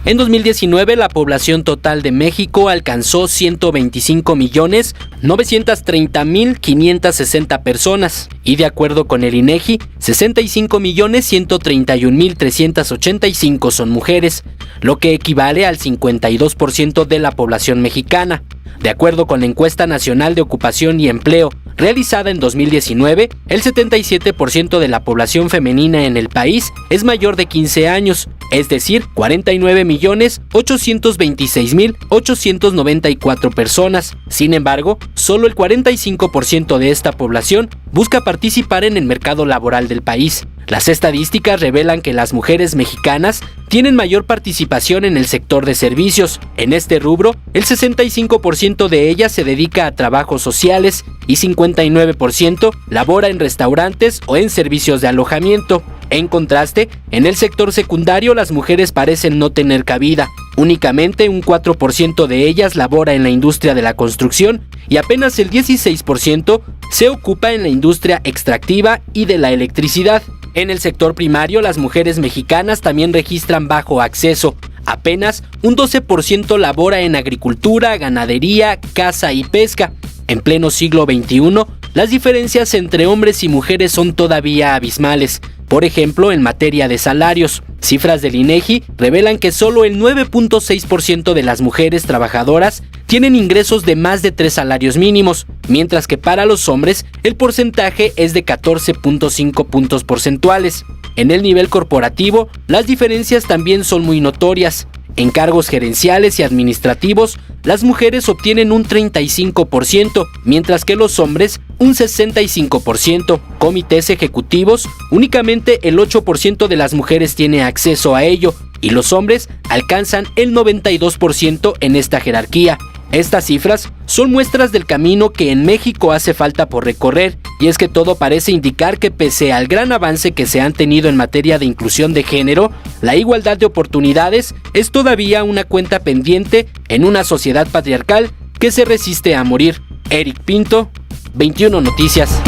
En 2019, la población total de México alcanzó 125.930.560 personas y, de acuerdo con el INEGI, 65.131.385 son mujeres, lo que equivale al 52% de la población mexicana. De acuerdo con la Encuesta Nacional de Ocupación y Empleo, realizada en 2019, el 77% de la población femenina en el país es mayor de 15 años, es decir, 49.826.894 personas. Sin embargo, solo el 45% de esta población busca participar en el mercado laboral del país. Las estadísticas revelan que las mujeres mexicanas tienen mayor participación en el sector de servicios. En este rubro, el 65% de ellas se dedica a trabajos sociales y 59% labora en restaurantes o en servicios de alojamiento. En contraste, en el sector secundario las mujeres parecen no tener cabida. Únicamente un 4% de ellas labora en la industria de la construcción y apenas el 16% se ocupa en la industria extractiva y de la electricidad. En el sector primario, las mujeres mexicanas también registran bajo acceso. Apenas un 12% labora en agricultura, ganadería, caza y pesca. En pleno siglo XXI, las diferencias entre hombres y mujeres son todavía abismales. Por ejemplo, en materia de salarios, cifras del INEGI revelan que solo el 9.6% de las mujeres trabajadoras tienen ingresos de más de 3 salarios mínimos, mientras que para los hombres el porcentaje es de 14.5 puntos porcentuales. En el nivel corporativo, las diferencias también son muy notorias. En cargos gerenciales y administrativos, las mujeres obtienen un 35%, mientras que los hombres un 65%. Comités ejecutivos, únicamente el 8% de las mujeres tiene acceso a ello, y los hombres alcanzan el 92% en esta jerarquía. Estas cifras son muestras del camino que en México hace falta por recorrer, y es que todo parece indicar que pese al gran avance que se han tenido en materia de inclusión de género, la igualdad de oportunidades es todavía una cuenta pendiente en una sociedad patriarcal que se resiste a morir. Eric Pinto, 21 Noticias.